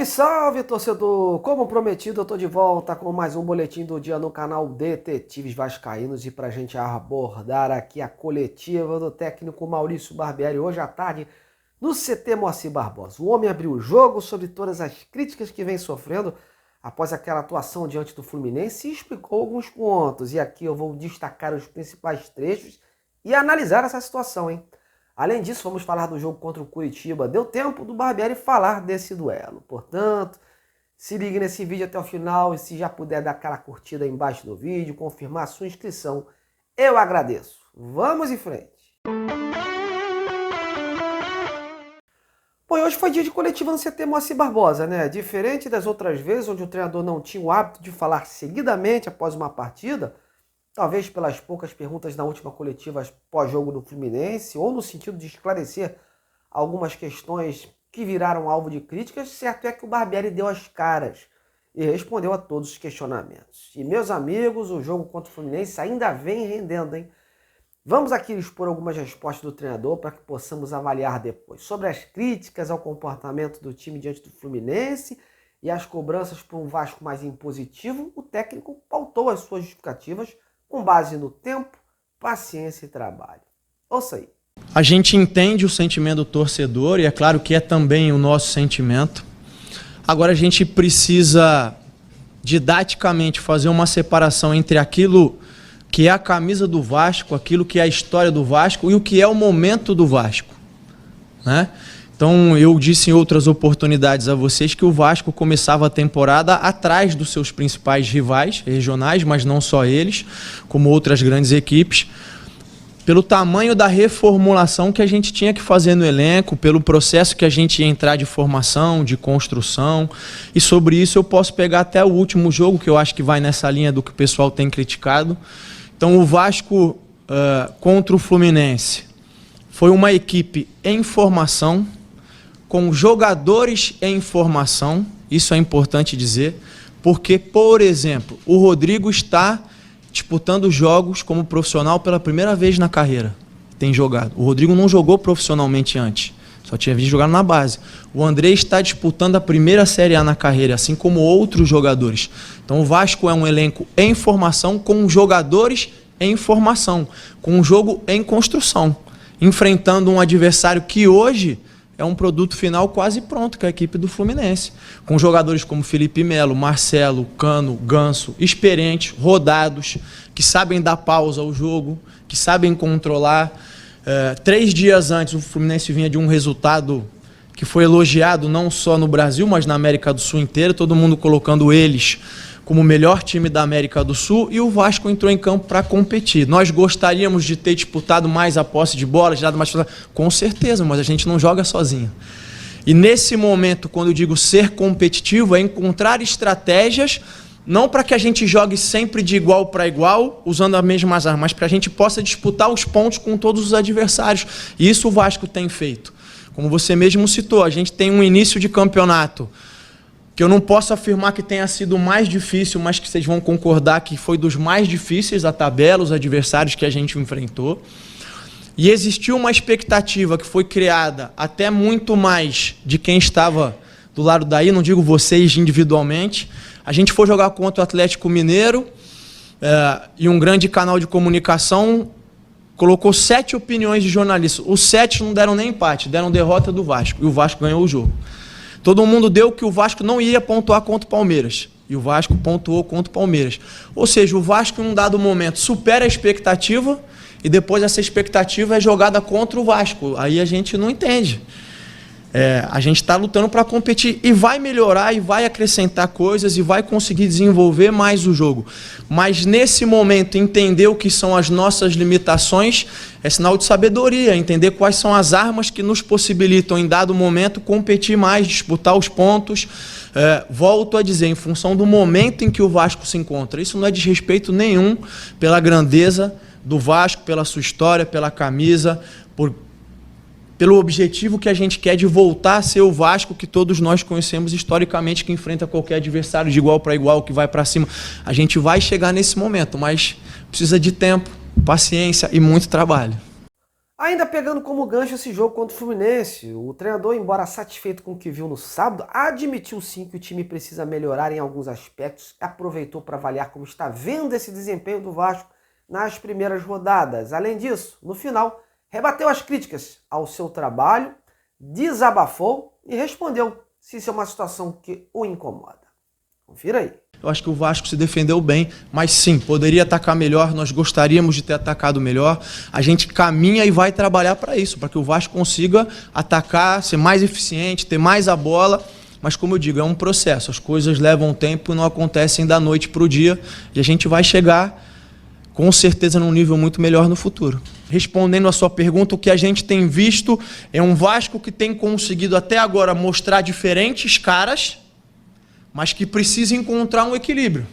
Salve, salve, torcedor! Como prometido, eu tô de volta com mais um boletim do dia no canal Detetives Vascaínos e pra gente abordar aqui a coletiva do técnico Maurício Barbieri hoje à tarde no CT Moacir Barbosa. O homem abriu o jogo sobre todas as críticas que vem sofrendo após aquela atuação diante do Fluminense e explicou alguns pontos. E aqui eu vou destacar os principais trechos e analisar essa situação, hein? Além disso, vamos falar do jogo contra o Curitiba. Deu tempo do Barbieri falar desse duelo. Portanto, se ligue nesse vídeo até o final e se já puder dar aquela curtida aí embaixo do vídeo, confirmar a sua inscrição, eu agradeço. Vamos em frente. Bom, e hoje foi dia de coletiva no CT Moacir Barbosa, né? Diferente das outras vezes, onde o treinador não tinha o hábito de falar seguidamente após uma partida, talvez pelas poucas perguntas na última coletiva pós-jogo do Fluminense, ou no sentido de esclarecer algumas questões que viraram alvo de críticas, certo é que o Barbieri deu as caras e respondeu a todos os questionamentos. E, meus amigos, o jogo contra o Fluminense ainda vem rendendo, hein? Vamos aqui expor algumas respostas do treinador para que possamos avaliar depois. Sobre as críticas ao comportamento do time diante do Fluminense e as cobranças por um Vasco mais impositivo, o técnico pautou as suas justificativas com base no tempo, paciência e trabalho. Ouça aí. A gente entende o sentimento do torcedor e é claro que é também o nosso sentimento. Agora a gente precisa didaticamente fazer uma separação entre aquilo que é a camisa do Vasco, aquilo que é a história do Vasco e o que é o momento do Vasco, né? Então, eu disse em outras oportunidades a vocês que o Vasco começava a temporada atrás dos seus principais rivais regionais, mas não só eles, como outras grandes equipes, pelo tamanho da reformulação que a gente tinha que fazer no elenco, pelo processo que a gente ia entrar de formação, de construção, e sobre isso eu posso pegar até o último jogo, que eu acho que vai nessa linha do que o pessoal tem criticado. Então, o Vasco contra o Fluminense foi uma equipe em formação, com jogadores em formação, isso é importante dizer, porque, por exemplo, o Rodrigo está disputando jogos como profissional pela primeira vez na carreira. Tem jogado. O Rodrigo não jogou profissionalmente antes, só tinha visto jogar na base. O André está disputando a primeira Série A na carreira, assim como outros jogadores. Então o Vasco é um elenco em formação, com jogadores em formação, com um jogo em construção, enfrentando um adversário que hoje é um produto final quase pronto, que é a equipe do Fluminense. Com jogadores como Felipe Melo, Marcelo, Cano, Ganso, experientes, rodados, que sabem dar pausa ao jogo, que sabem controlar. 3 dias antes, o Fluminense vinha de um resultado que foi elogiado não só no Brasil, mas na América do Sul inteira, todo mundo colocando eles como o melhor time da América do Sul, e o Vasco entrou em campo para competir. Nós gostaríamos de ter disputado mais a posse de bola, de dado mais... Com certeza, mas a gente não joga sozinho. E nesse momento, quando eu digo ser competitivo, é encontrar estratégias, não para que a gente jogue sempre de igual para igual, usando as mesmas armas, mas para a gente possa disputar os pontos com todos os adversários. E isso o Vasco tem feito. Como você mesmo citou, a gente tem um início de campeonato que eu não posso afirmar que tenha sido o mais difícil, mas que vocês vão concordar que foi dos mais difíceis a tabela, os adversários que a gente enfrentou. E existiu uma expectativa que foi criada até muito mais de quem estava do lado daí, não digo vocês individualmente. A gente foi jogar contra o Atlético Mineiro e um grande canal de comunicação colocou 7 opiniões de jornalistas. Os 7 não deram nem empate, deram derrota do Vasco, e o Vasco ganhou o jogo. Todo mundo deu que o Vasco não ia pontuar contra o Palmeiras. E o Vasco pontuou contra o Palmeiras. Ou seja, o Vasco, em um dado momento, supera a expectativa e depois essa expectativa é jogada contra o Vasco. Aí a gente não entende. A gente está lutando para competir e vai melhorar e vai acrescentar coisas e vai conseguir desenvolver mais o jogo. Mas nesse momento, entender o que são as nossas limitações é sinal de sabedoria, entender quais são as armas que nos possibilitam, em dado momento, competir mais, disputar os pontos. Volto a dizer, em função do momento em que o Vasco se encontra. Isso não é desrespeito nenhum pela grandeza do Vasco, pela sua história, pela camisa, pelo objetivo que a gente quer de voltar a ser o Vasco que todos nós conhecemos historicamente, que enfrenta qualquer adversário de igual para igual, que vai para cima. A gente vai chegar nesse momento, mas precisa de tempo, paciência e muito trabalho. Ainda pegando como gancho esse jogo contra o Fluminense, o treinador, embora satisfeito com o que viu no sábado, admitiu sim que o time precisa melhorar em alguns aspectos e aproveitou para avaliar como está vendo esse desempenho do Vasco nas primeiras rodadas. Além disso, no final, rebateu as críticas ao seu trabalho, desabafou e respondeu se isso é uma situação que o incomoda. Confira aí. Eu acho que o Vasco se defendeu bem, mas sim, poderia atacar melhor, nós gostaríamos de ter atacado melhor. A gente caminha e vai trabalhar para isso, para que o Vasco consiga atacar, ser mais eficiente, ter mais a bola. Mas como eu digo, é um processo, as coisas levam tempo e não acontecem da noite para o dia. E a gente vai chegar, com certeza, num nível muito melhor no futuro. Respondendo a sua pergunta, o que a gente tem visto é um Vasco que tem conseguido até agora mostrar diferentes caras, mas que precisa encontrar um equilíbrio.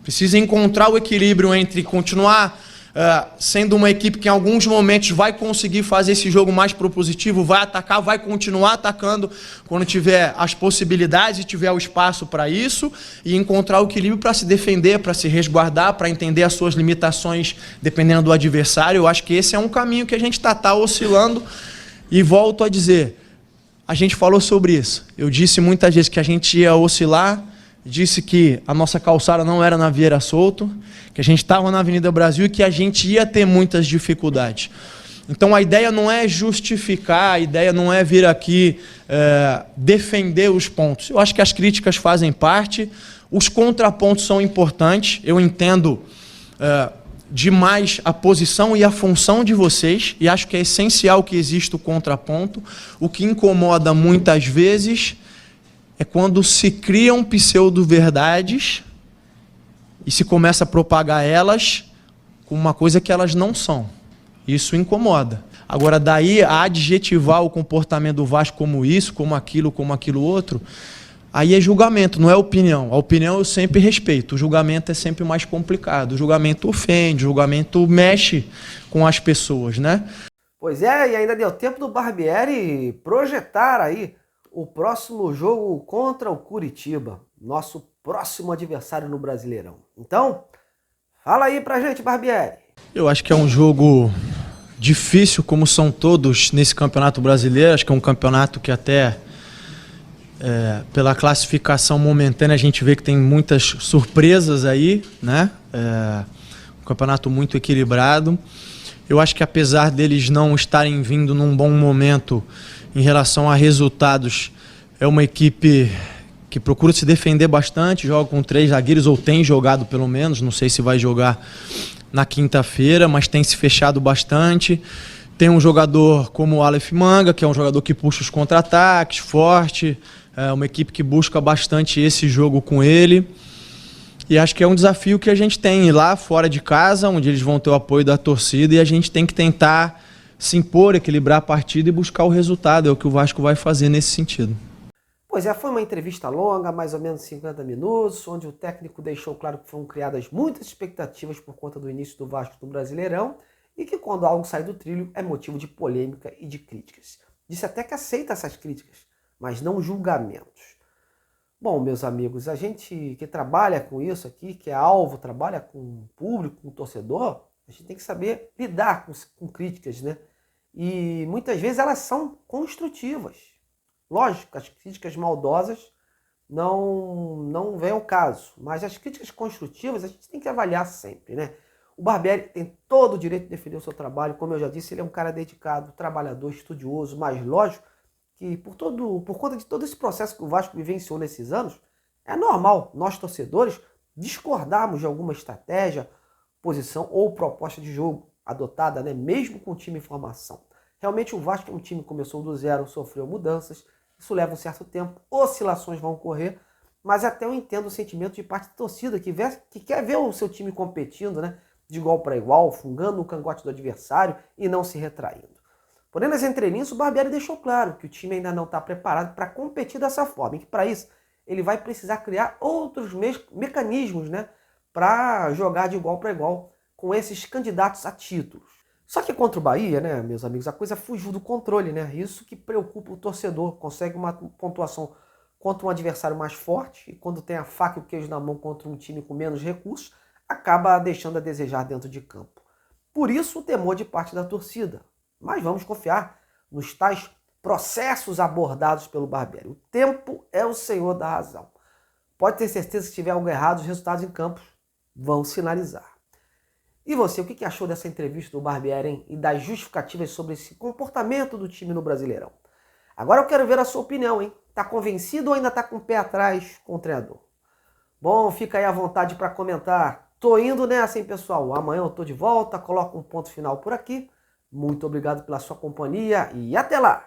Precisa encontrar o equilíbrio entre continuar sendo uma equipe que em alguns momentos vai conseguir fazer esse jogo mais propositivo, vai atacar, vai continuar atacando quando tiver as possibilidades e tiver o espaço para isso, e encontrar o equilíbrio para se defender, para se resguardar, para entender as suas limitações dependendo do adversário. Eu acho que esse é um caminho que a gente está oscilando, e volto a dizer, a gente falou sobre isso. Eu disse muitas vezes que a gente ia oscilar, disse que a nossa calçada não era na Vieira Solto, que a gente estava na Avenida Brasil e que a gente ia ter muitas dificuldades. Então a ideia não é justificar, a ideia não é vir aqui defender os pontos. Eu acho que as críticas fazem parte, os contrapontos são importantes, eu entendo demais a posição e a função de vocês, e acho que é essencial que exista o contraponto. O que incomoda muitas vezes é quando se criam pseudo-verdades e se começa a propagar elas com uma coisa que elas não são. Isso incomoda. Agora, daí a adjetivar o comportamento do Vasco como isso, como aquilo outro, aí é julgamento, não é opinião. A opinião eu sempre respeito, o julgamento é sempre mais complicado. O julgamento ofende, o julgamento mexe com as pessoas, né? Pois é, e ainda deu tempo do Barbieri projetar aí o próximo jogo contra o Curitiba, nosso próximo adversário no Brasileirão. Então, fala aí pra gente, Barbieri. Eu acho que é um jogo difícil, como são todos nesse Campeonato Brasileiro. Acho que é um campeonato que até pela classificação momentânea a gente vê que tem muitas surpresas aí, né? Um campeonato muito equilibrado. Eu acho que apesar deles não estarem vindo num bom momento em relação a resultados, é uma equipe que procura se defender bastante, joga com 3 zagueiros, ou tem jogado pelo menos, não sei se vai jogar na quinta-feira, mas tem se fechado bastante. Tem um jogador como o Aleph Manga, que é um jogador que puxa os contra-ataques, forte, é uma equipe que busca bastante esse jogo com ele. E acho que é um desafio que a gente tem ir lá fora de casa, onde eles vão ter o apoio da torcida, e a gente tem que tentar se impor, equilibrar a partida e buscar o resultado. É o que o Vasco vai fazer nesse sentido. Pois é, foi uma entrevista longa, mais ou menos 50 minutos, onde o técnico deixou claro que foram criadas muitas expectativas por conta do início do Vasco do Brasileirão e que quando algo sai do trilho é motivo de polêmica e de críticas. Disse até que aceita essas críticas, mas não julgamentos. Bom, meus amigos, a gente que trabalha com isso aqui, que é alvo, trabalha com o público, com o torcedor, a gente tem que saber lidar com críticas, né? E muitas vezes elas são construtivas. Lógico, as críticas maldosas não vêm ao caso, mas as críticas construtivas a gente tem que avaliar sempre, né? O Barbieri tem todo o direito de defender o seu trabalho, como eu já disse, ele é um cara dedicado, trabalhador, estudioso, mas lógico que por conta de todo esse processo que o Vasco vivenciou nesses anos, é normal nós torcedores discordarmos de alguma estratégia, posição ou proposta de jogo adotada, né, mesmo com o time em formação. Realmente o Vasco é um time que começou do zero, sofreu mudanças, isso leva um certo tempo, oscilações vão ocorrer, mas até eu entendo o sentimento de parte da torcida que quer ver o seu time competindo, né, de igual para igual, fungando no cangote do adversário e não se retraindo. Porém, nas entrelinhas, o Barbieri deixou claro que o time ainda não está preparado para competir dessa forma, e que para isso ele vai precisar criar outros mecanismos, né, para jogar de igual para igual com esses candidatos a títulos. Só que contra o Bahia, né, meus amigos, a coisa fugiu do controle, né? Isso que preocupa o torcedor. Consegue uma pontuação contra um adversário mais forte e quando tem a faca e o queijo na mão contra um time com menos recursos, acaba deixando a desejar dentro de campo. Por isso o temor de parte da torcida. Mas vamos confiar nos tais processos abordados pelo Barbieri. O tempo é o senhor da razão. Pode ter certeza que se tiver algo errado, os resultados em campos vão sinalizar. E você, o que achou dessa entrevista do Barbieri, hein? E das justificativas sobre esse comportamento do time no Brasileirão? Agora eu quero ver a sua opinião, hein? Tá convencido ou ainda tá com o pé atrás com o treinador? Bom, fica aí à vontade para comentar. Tô indo nessa, hein, pessoal? Amanhã eu tô de volta, coloco um ponto final por aqui. Muito obrigado pela sua companhia e até lá!